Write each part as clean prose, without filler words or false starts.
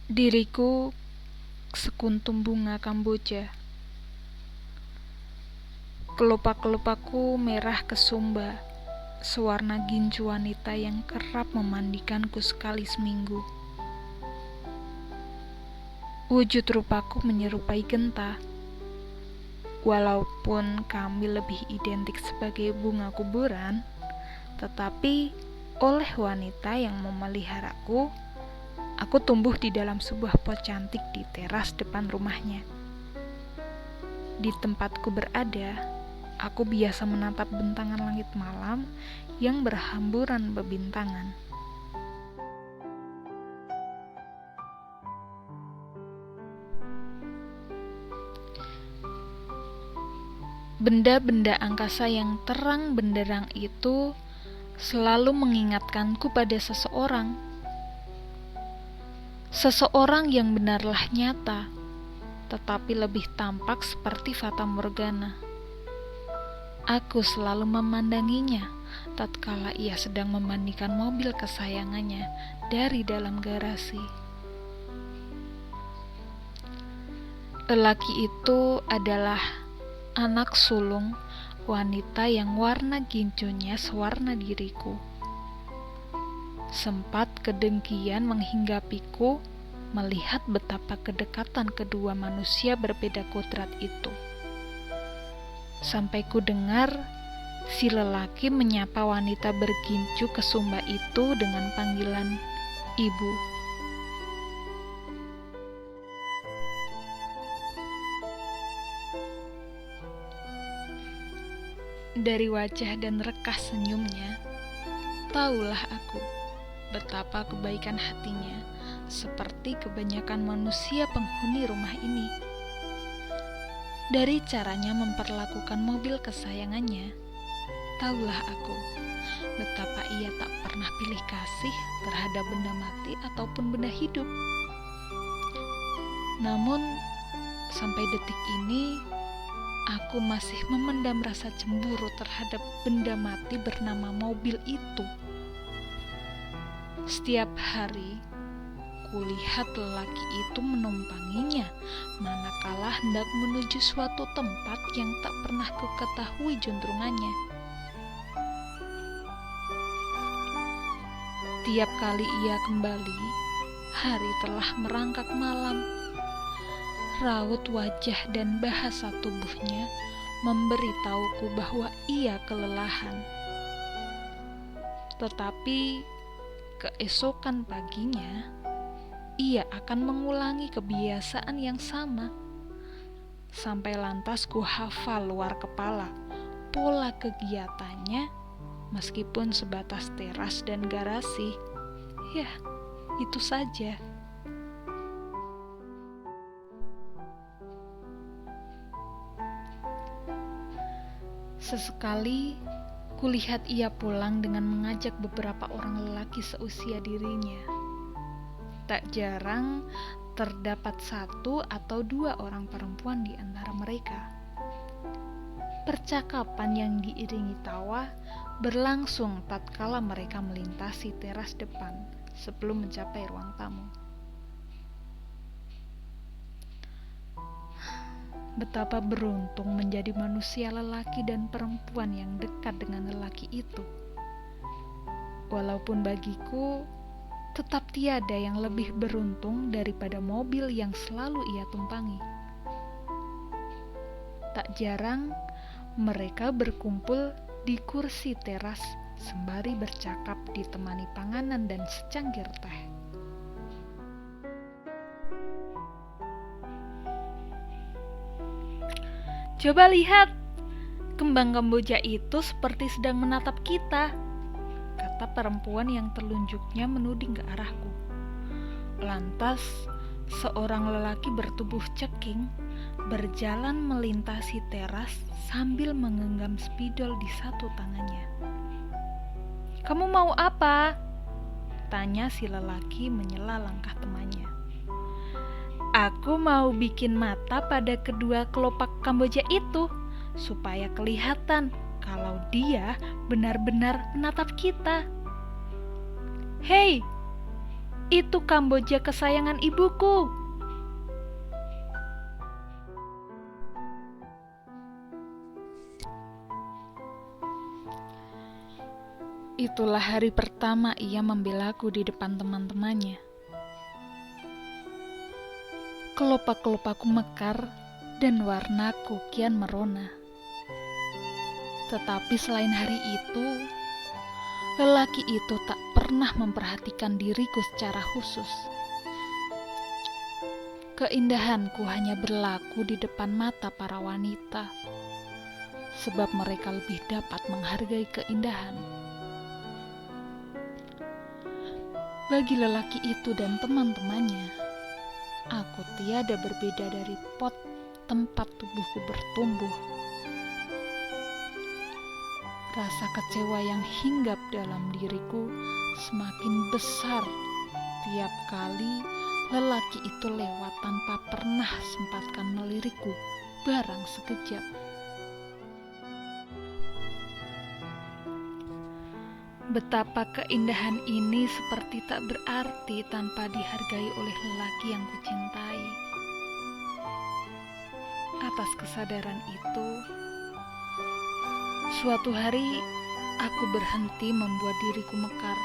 Diriku sekuntum bunga Kamboja. Kelopak-kelopakku merah kesumba, sewarna gincu wanita yang kerap memandikanku sekali seminggu. Wujud rupaku menyerupai genta, walaupun kami lebih identik sebagai bunga kuburan, tetapi oleh wanita yang memeliharaku, aku tumbuh di dalam sebuah pot cantik di teras depan rumahnya. Di tempatku berada, aku biasa menatap bentangan langit malam yang berhamburan bebintangan. Benda-benda angkasa yang terang benderang itu selalu mengingatkanku pada seseorang. Seseorang yang benarlah nyata, tetapi lebih tampak seperti fata morgana. Aku selalu memandanginya tatkala ia sedang memandikan mobil kesayangannya dari dalam garasi. Lelaki itu adalah anak sulung wanita yang warna gincunya sewarna diriku. Sempat kedengkian menghinggapiku melihat betapa kedekatan kedua manusia berbeda kodrat itu. Sampai ku dengar si lelaki menyapa wanita bergincu kesumba itu dengan panggilan ibu. Dari wajah dan rekas senyumnya, tahulah aku betapa kebaikan hatinya, seperti kebanyakan manusia penghuni rumah ini. Dari caranya memperlakukan mobil kesayangannya, tahulah aku betapa ia tak pernah pilih kasih terhadap benda mati ataupun benda hidup. Namun, sampai detik ini, aku masih memendam rasa cemburu terhadap benda mati bernama mobil itu. Setiap hari, kulihat lelaki itu menumpanginya manakala hendak menuju suatu tempat yang tak pernah kuketahui juntrungannya. Tiap kali ia kembali, hari telah merangkak malam. Raut wajah dan bahasa tubuhnya memberitahuku bahwa ia kelelahan. Tetapi keesokan paginya, ia akan mengulangi kebiasaan yang sama. Sampai lantas ku hafal luar kepala pola kegiatannya, meskipun sebatas teras dan garasi. Ya, itu saja. Sesekali, kulihat ia pulang dengan mengajak beberapa orang lelaki seusia dirinya. Tak jarang terdapat satu atau dua orang perempuan di antara mereka. Percakapan yang diiringi tawa berlangsung tatkala mereka melintasi teras depan sebelum mencapai ruang tamu. Betapa beruntung menjadi manusia lelaki dan perempuan yang dekat dengan lelaki itu. Walaupun bagiku, tetap tiada yang lebih beruntung daripada mobil yang selalu ia tumpangi. Tak jarang mereka berkumpul di kursi teras sembari bercakap ditemani panganan dan secangkir teh. "Coba lihat, kembang Kamboja itu seperti sedang menatap kita," kata perempuan yang telunjuknya menuding ke arahku. Lantas, seorang lelaki bertubuh ceking berjalan melintasi teras sambil menggenggam spidol di satu tangannya. "Kamu mau apa?" tanya si lelaki menyela langkah temannya. "Aku mau bikin mata pada kedua kelopak Kamboja itu, supaya kelihatan kalau dia benar-benar menatap kita." "Hei, Itu Kamboja kesayangan ibuku. Itulah hari pertama ia membelaku di depan teman-temannya. Kelopak-kelopakku mekar dan warnaku kian merona. Tetapi selain hari itu, lelaki itu tak pernah memperhatikan diriku secara khusus. Keindahanku hanya berlaku di depan mata para wanita, sebab mereka lebih dapat menghargai keindahan. Bagi lelaki itu dan teman-temannya, aku tiada berbeda dari pot tempat tubuhku bertumbuh. Rasa kecewa yang hinggap dalam diriku semakin besar tiap kali lelaki itu lewat tanpa pernah sempatkan melirikku barang sekejap. Betapa keindahan ini seperti tak berarti tanpa dihargai oleh lelaki yang kucintai. Atas kesadaran itu, suatu hari aku berhenti membuat diriku mekar.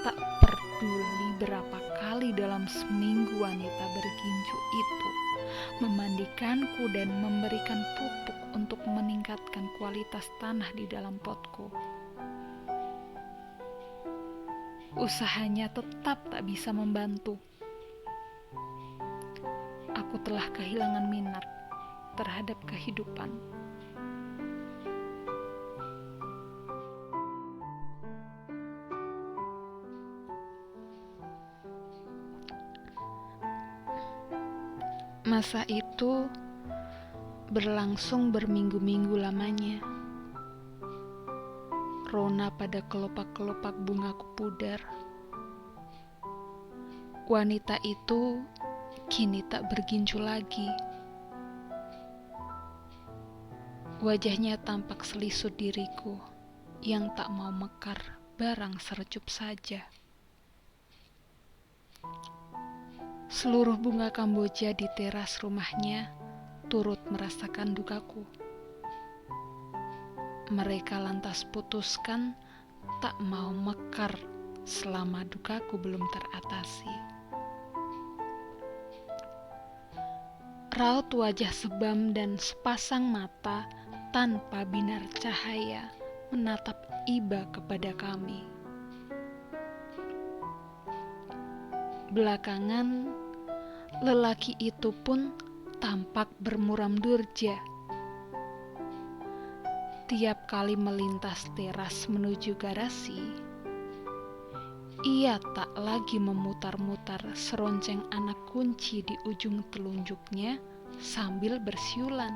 Tak peduli berapa kali dalam seminggu wanita berginju itu memandikanku dan memberikan pupuk untuk meningkatkan kualitas tanah di dalam potku. Usahanya tetap tak bisa membantu. Aku telah kehilangan minat terhadap kehidupan. Masa itu berlangsung berminggu-minggu lamanya. Rona pada kelopak-kelopak bungaku pudar. Wanita itu kini tak berginju lagi. Wajahnya tampak selisut diriku yang tak mau mekar barang serecup saja. Seluruh bunga Kamboja di teras rumahnya turut merasakan dukaku. Mereka lantas putuskan tak mau mekar selama dukaku belum teratasi. Raut wajah sebam dan sepasang mata tanpa binar cahaya menatap iba kepada kami. Belakangan, lelaki itu pun tampak bermuram durja. Tiap kali melintas teras menuju garasi, ia tak lagi memutar-mutar seronceng anak kunci di ujung telunjuknya sambil bersiulan.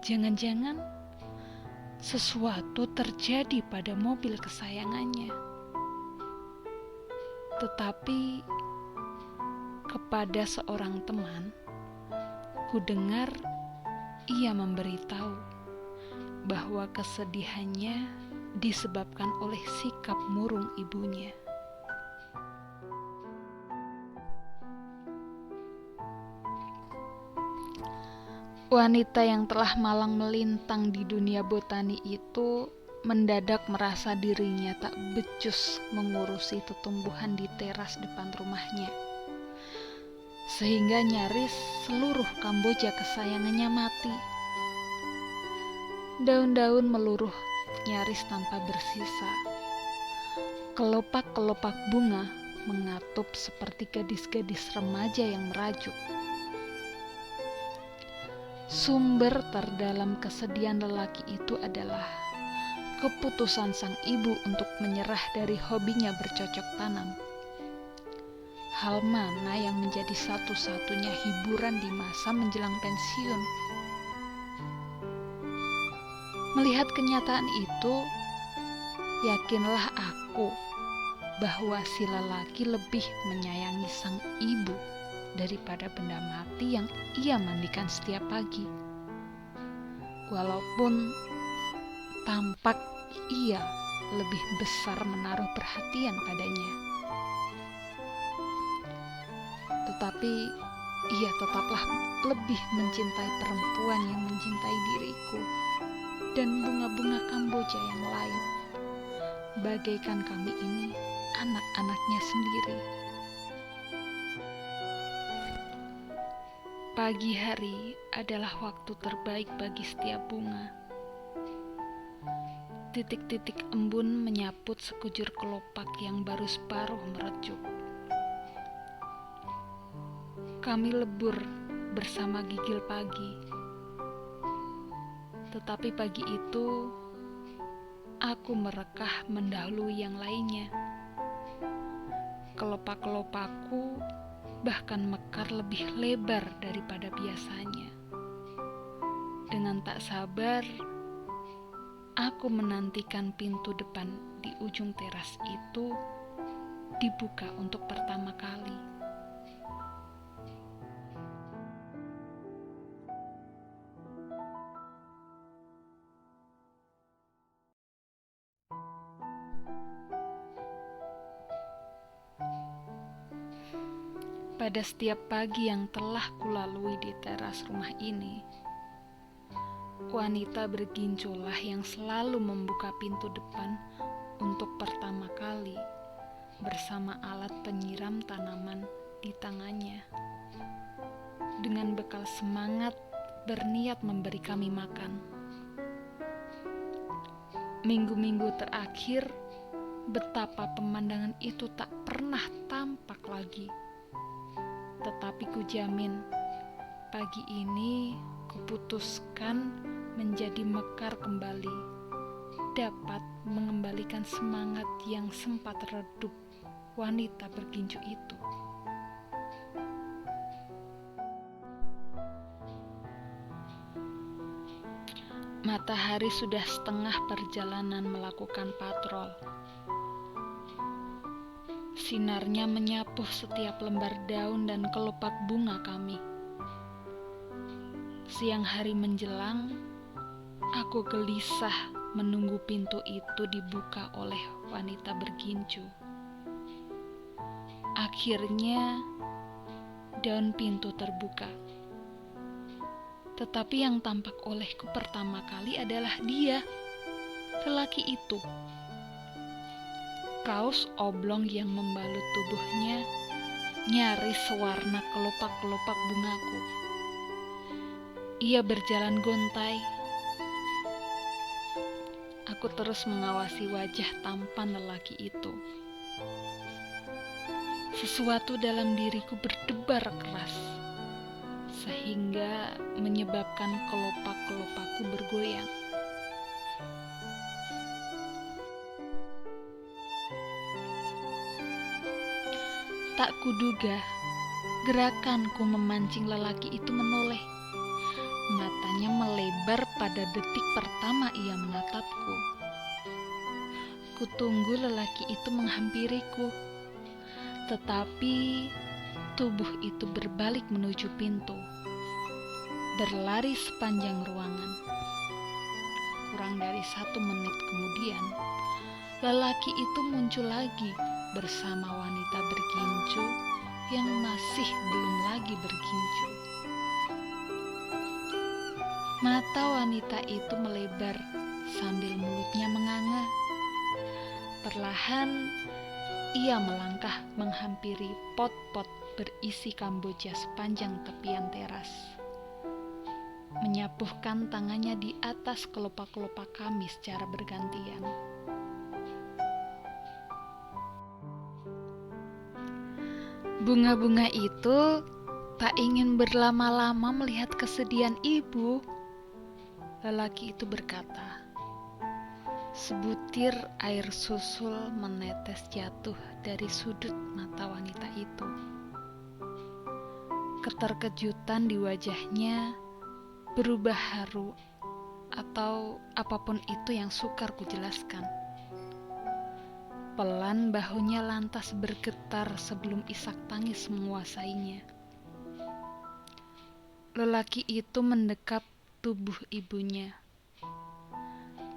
Jangan-jangan sesuatu terjadi pada mobil kesayangannya. Tetapi kepada seorang teman, ku dengar ia memberitahu bahwa kesedihannya disebabkan oleh sikap murung ibunya. Wanita yang telah malang melintang di dunia botani itu mendadak merasa dirinya tak becus mengurusi tumbuhan di teras depan rumahnya. Sehingga nyaris seluruh Kamboja kesayangannya mati. Daun-daun meluruh nyaris tanpa bersisa. Kelopak-kelopak bunga mengatup seperti gadis-gadis remaja yang merajuk. Sumber terdalam kesedihan lelaki itu adalah keputusan sang ibu untuk menyerah dari hobinya bercocok tanam. Hal mana yang menjadi satu-satunya hiburan di masa menjelang pensiun? Melihat kenyataan itu, yakinlah aku bahwa si lelaki lebih menyayangi sang ibu daripada benda mati yang ia mandikan setiap pagi. Walaupun tampak ia lebih besar menaruh perhatian padanya. Tetapi ia tetaplah lebih mencintai perempuan yang mencintai diriku dan bunga-bunga Kamboja yang lain, bagaikan kami ini anak-anaknya sendiri. Pagi hari adalah waktu terbaik bagi setiap bunga. Titik-titik embun menyaput sekujur kelopak yang baru separuh merejuk. Kami lebur bersama gigil pagi. Tetapi pagi itu, aku merekah mendahului yang lainnya. Kelopak-kelopakku bahkan mekar lebih lebar daripada biasanya. Dengan tak sabar, aku menantikan pintu depan di ujung teras itu dibuka untuk pertama kali. Pada setiap pagi yang telah kulalui di teras rumah ini, wanita berginjolah yang selalu membuka pintu depan untuk pertama kali bersama alat penyiram tanaman di tangannya. Dengan bekal semangat berniat memberi kami makan. Minggu-minggu terakhir, betapa pemandangan itu tak pernah tampak lagi. Tetapi kujamin, pagi ini kuputuskan menjadi mekar kembali, dapat mengembalikan semangat yang sempat redup wanita berginju itu. Matahari sudah setengah perjalanan melakukan patrol. Sinarnya menyapuh setiap lembar daun dan kelopak bunga kami. Siang hari menjelang, aku gelisah menunggu pintu itu dibuka oleh wanita berginju. Akhirnya, daun pintu terbuka. Tetapi yang tampak olehku pertama kali adalah dia, lelaki itu. Kaos oblong yang membalut tubuhnya nyaris sewarna kelopak-kelopak bungaku. Ia berjalan gontai. Aku terus mengawasi wajah tampan lelaki itu. Sesuatu dalam diriku berdebar keras, sehingga menyebabkan kelopak-kelopakku bergoyang. Tak kuduga, gerakanku memancing lelaki itu menoleh. Matanya melebar pada detik pertama ia menatapku. Kutunggu lelaki itu menghampiriku, tetapi tubuh itu berbalik menuju pintu, berlari sepanjang ruangan. Kurang dari 1 menit kemudian, lelaki itu muncul lagi bersama wanita berginju yang masih belum lagi berginju. Mata wanita itu melebar sambil mulutnya menganga. Perlahan ia melangkah menghampiri pot-pot berisi Kamboja sepanjang tepian teras, menyapuhkan tangannya di atas kelopak-kelopak kami secara bergantian. Bunga-bunga itu tak ingin berlama-lama melihat kesedihan ibu. Lelaki itu berkata. Sebutir air susul menetes jatuh dari sudut mata wanita itu. Keterkejutan di wajahnya berubah haru atau apapun itu yang sukar kujelaskan. Pelan bahunya lantas bergetar sebelum isak tangis menguasainya. Lelaki itu mendekap tubuh ibunya,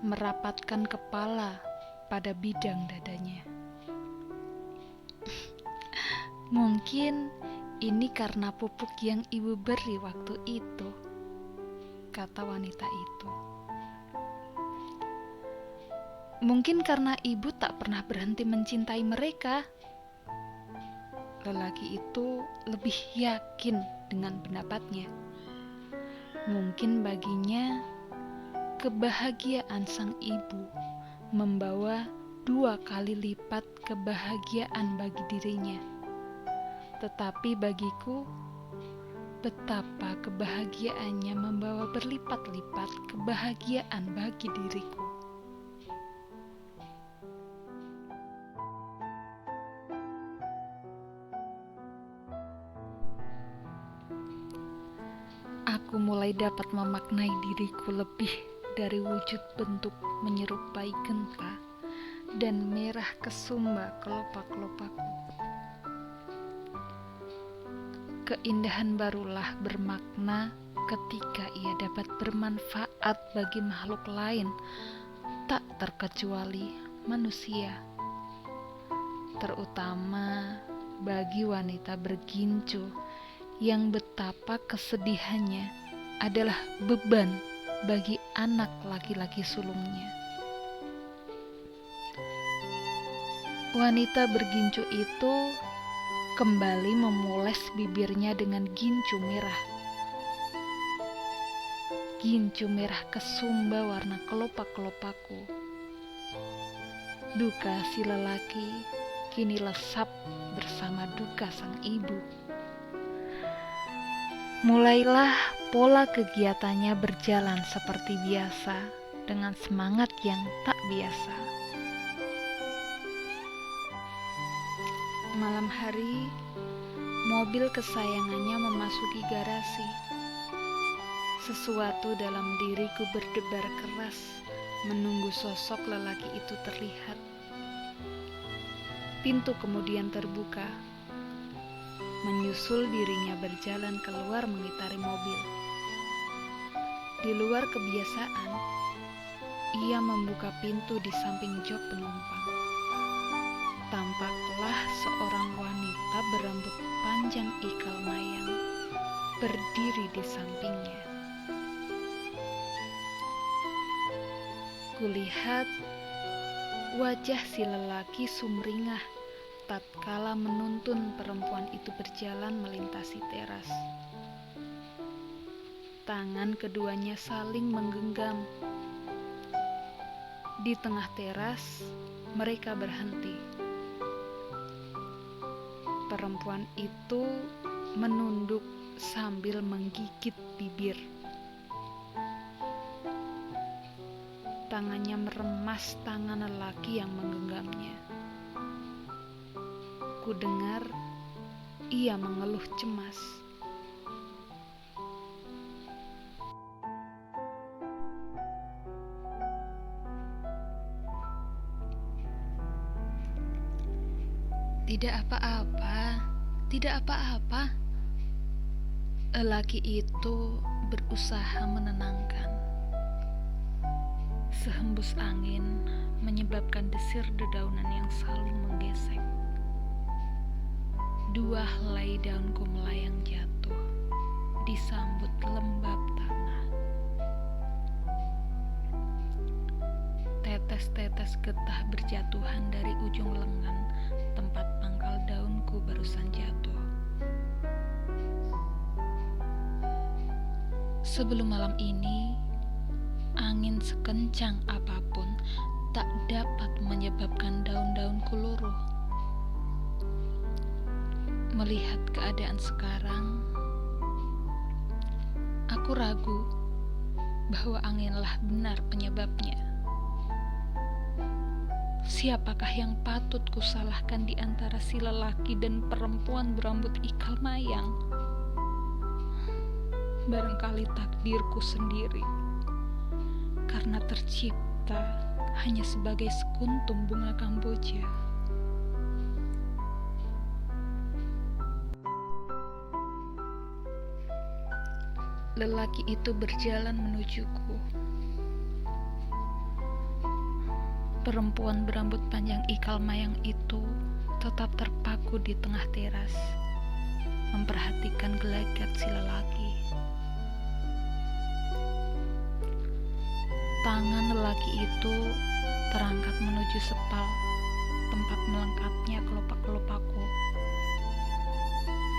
merapatkan kepala pada bidang dadanya. Mungkin ini karena pupuk yang ibu beri waktu itu, kata wanita itu. Mungkin karena ibu tak pernah berhenti mencintai mereka. Lelaki itu lebih yakin dengan pendapatnya. Mungkin baginya kebahagiaan sang ibu membawa 2 kali lipat kebahagiaan bagi dirinya. Tetapi bagiku, betapa kebahagiaannya membawa berlipat-lipat kebahagiaan bagi diriku. Aku mulai dapat memaknai diriku lebih dari wujud bentuk menyerupai genta dan merah kesumba kelopak-kelopakku. Keindahan barulah bermakna ketika ia dapat bermanfaat bagi makhluk lain, tak terkecuali manusia, terutama bagi wanita bergincu yang betapa kesedihannya adalah beban bagi anak laki-laki sulungnya. Wanita bergincu itu kembali memoles bibirnya dengan gincu merah. Gincu merah kesumba warna kelopak-kelopakku. Duka si lelaki kini lesap bersama duka sang ibu. Mulailah pola kegiatannya berjalan seperti biasa dengan semangat yang tak biasa. Malam hari, mobil kesayangannya memasuki garasi. Sesuatu dalam diriku berdebar keras menunggu sosok lelaki itu terlihat. Pintu kemudian terbuka. Menyusul dirinya berjalan keluar mengitari mobil. Di luar kebiasaan, ia membuka pintu di samping jok penumpang. Tampaklah seorang wanita berambut panjang ikal mayang berdiri di sampingnya. Kulihat wajah si lelaki sumringah tatkala menuntun perempuan itu berjalan melintasi teras. Tangan keduanya saling menggenggam. Di tengah teras, mereka berhenti. Perempuan itu menunduk sambil menggigit bibir. Tangannya meremas tangan lelaki yang menggenggamnya. Ku dengar ia mengeluh cemas. Tidak apa-apa, tidak apa-apa. Lelaki itu berusaha menenangkan. Sehembus angin menyebabkan desir dedaunan yang saling menggesek. 2 helai daunku melayang jatuh, disambut lembab tanah. Tetes-tetes getah berjatuhan dari ujung lengan tempat pangkal daunku barusan jatuh. Sebelum malam ini, angin sekencang apapun tak dapat menyebabkan daun-daunku luruh. Melihat keadaan sekarang, aku ragu bahwa anginlah benar penyebabnya. Siapakah yang patut kusalahkan di antara si lelaki dan perempuan berambut ikal mayang? Barangkali takdirku sendiri, karena tercipta hanya sebagai sekuntum bunga kamboja. Lelaki itu berjalan menujuku. Perempuan berambut panjang ikal mayang itu tetap terpaku di tengah teras, memperhatikan gelagat si lelaki. Tangan lelaki itu terangkat menuju sepal, tempat melengkapnya kelopak-kelopakku.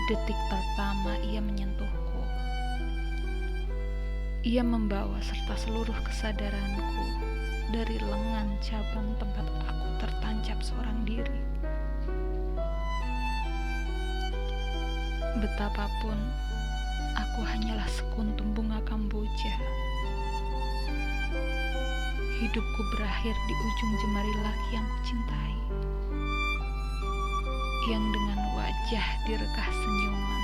Detik pertama ia menyentuhku. Ia membawa serta seluruh kesadaranku dari lengan cabang tempat aku tertancap seorang diri. Betapapun aku hanyalah sekuntum bunga kamboja. Hidupku berakhir di ujung jemari laki yang kucintai, yang dengan wajah direkah senyuman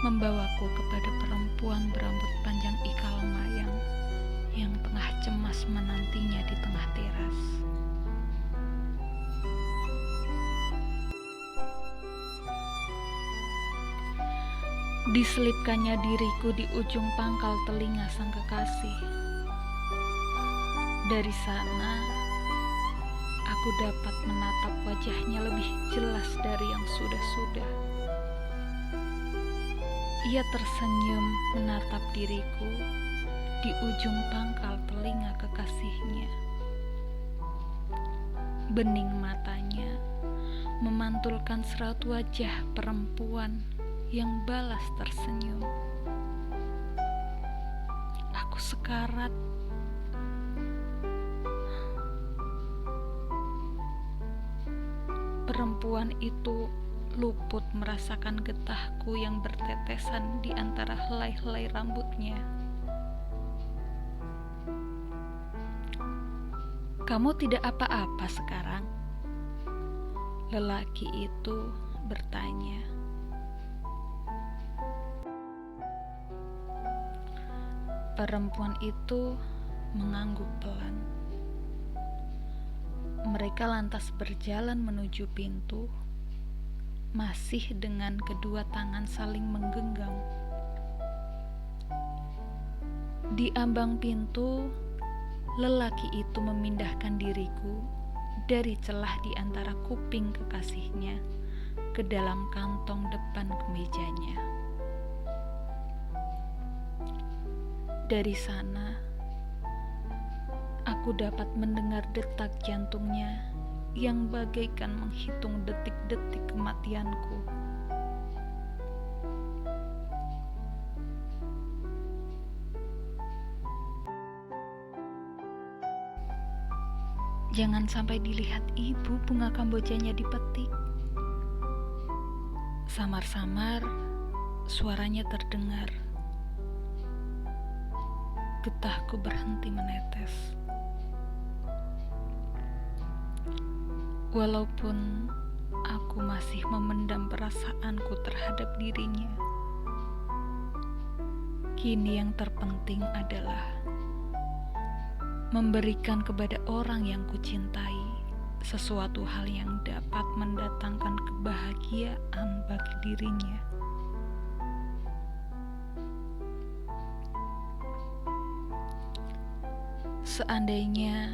membawaku kepada perempuan berambut panjang ikal mayang yang tengah cemas menantinya di tengah teras. Diselipkannya diriku di ujung pangkal telinga sang kekasih. Dari sana, aku dapat menatap wajahnya lebih jelas dari yang sudah-sudah. Ia tersenyum menatap diriku di ujung pangkal telinga kekasihnya. Bening matanya memantulkan serat wajah perempuan yang balas tersenyum. Aku sekarat. Perempuan itu luput merasakan getahku yang bertetesan di antara helai-helai rambutnya. "Kamu tidak apa-apa sekarang?" Lelaki itu bertanya. Perempuan itu mengangguk pelan. Mereka lantas berjalan menuju pintu, masih dengan kedua tangan saling menggenggam. Di ambang pintu, lelaki itu memindahkan diriku dari celah di antara kuping kekasihnya ke dalam kantong depan kemejanya. Dari sana, aku dapat mendengar detak jantungnya yang bagaikan menghitung detik-detik kematianku. Jangan sampai dilihat ibu bunga kambojanya dipetik. Samar-samar suaranya terdengar. Getahku berhenti menetes. Walaupun aku masih memendam perasaanku terhadap dirinya, kini yang terpenting adalah memberikan kepada orang yang kucintai sesuatu hal yang dapat mendatangkan kebahagiaan bagi dirinya. Seandainya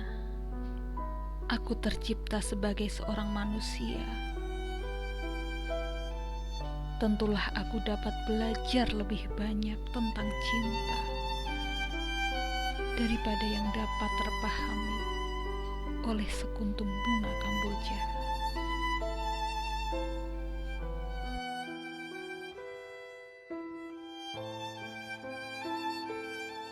aku tercipta sebagai seorang manusia, tentulah aku dapat belajar lebih banyak tentang cinta daripada yang dapat terpahami oleh sekuntum bunga kamboja.